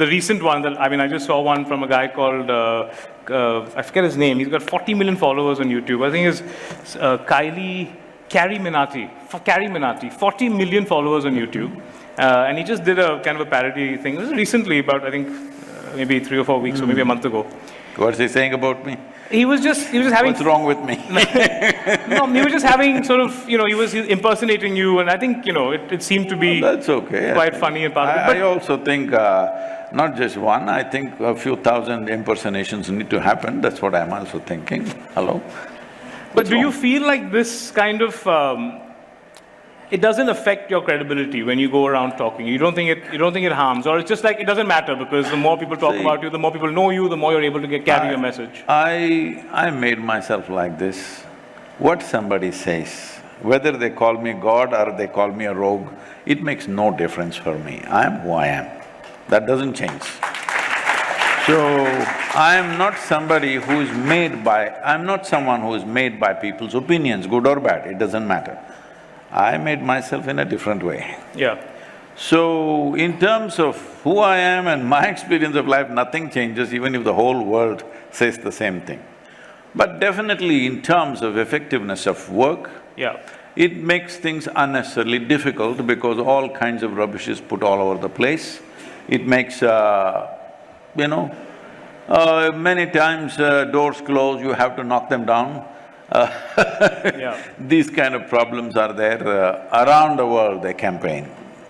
the recent one, that, I mean, I just saw one from a guy called, I forget his name, he's got 40 million followers on YouTube. I think it's Carryminati, 40 million followers on YouTube. And he just did a kind of a parody thing. This is recently, about, I think, maybe 3 or 4 weeks, or maybe a month ago. What's he saying about me? He was just having… What's wrong with me? No, he was just having sort of, he was impersonating you, and I think, it seemed to be… That's okay. Quite funny and part of it. But I also think, not just one, I think a few thousand impersonations need to happen, that's what I'm also thinking. Hello? But do you feel like this kind of… it doesn't affect your credibility when you go around talking? You don't think it harms, or it's just like it doesn't matter because the more people talk about you, the more people know you, the more you're able to carry your message? I made myself like this. What somebody says, whether they call me God or they call me a rogue, it makes no difference for me. I am who I am. That doesn't change. So, I am not somebody who is made by… I'm not someone who is made by people's opinions, good or bad, it doesn't matter. I made myself in a different way. Yeah. So, in terms of who I am and my experience of life, nothing changes even if the whole world says the same thing. But definitely in terms of effectiveness of work, yeah, it makes things unnecessarily difficult because all kinds of rubbish is put all over the place. It makes, many times doors close, you have to knock them down. Yeah. These kind of problems are there. Around the world they campaign.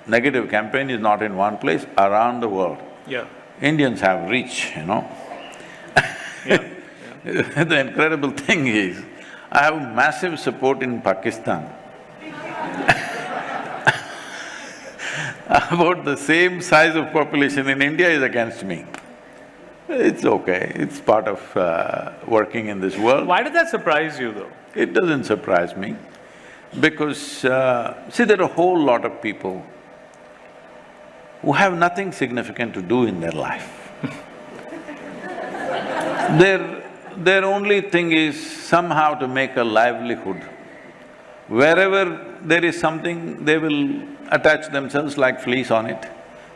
Negative campaign is not in one place, around the world. Yeah. Indians have reach, Yeah. Yeah. The incredible thing is, I have massive support in Pakistan. About the same size of population in India is against me. It's okay, it's part of working in this world. Why did that surprise you, though? It doesn't surprise me, because see, there are a whole lot of people who have nothing significant to do in their life. Their only thing is somehow to make a livelihood. Wherever there is something, they will attach themselves like fleas on it.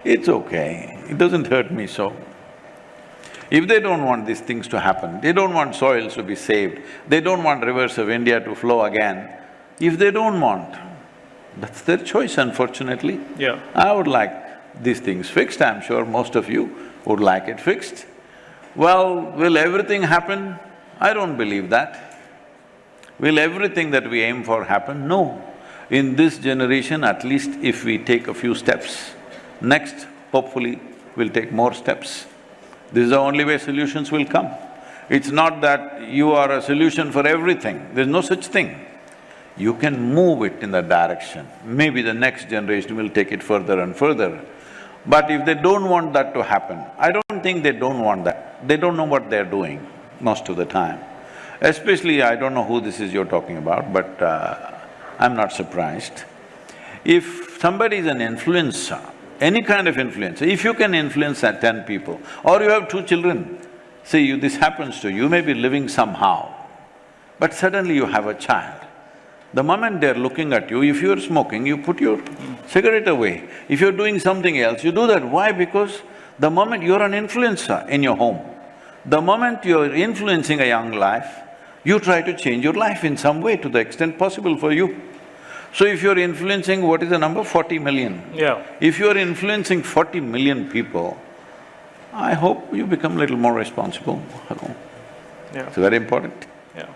It's okay, it doesn't hurt me so. If they don't want these things to happen, they don't want soils to be saved, they don't want rivers of India to flow again, if they don't want, that's their choice, unfortunately. Yeah. I would like these things fixed, I'm sure most of you would like it fixed. Well, will everything happen? I don't believe that. Will everything that we aim for happen? No. In this generation, at least if we take a few steps, next, hopefully, we'll take more steps. This is the only way solutions will come. It's not that you are a solution for everything, there's no such thing. You can move it in that direction. Maybe the next generation will take it further and further. But if they don't want that to happen, I don't think they don't want that. They don't know what they're doing most of the time. Especially, I don't know who this is you're talking about, but I'm not surprised. If somebody is an influencer, any kind of influencer, if you can influence 10 people, or you have 2 children, see, this happens to you, you may be living somehow, but suddenly you have a child. The moment they're looking at you, if you're smoking, you put your cigarette away. If you're doing something else, you do that. Why? Because the moment you're an influencer in your home, the moment you're influencing a young life, you try to change your life in some way to the extent possible for you. So if you're influencing, what is the number? 40 million. Yeah. If you're influencing 40 million people, I hope you become a little more responsible. Yeah. It's very important. Yeah.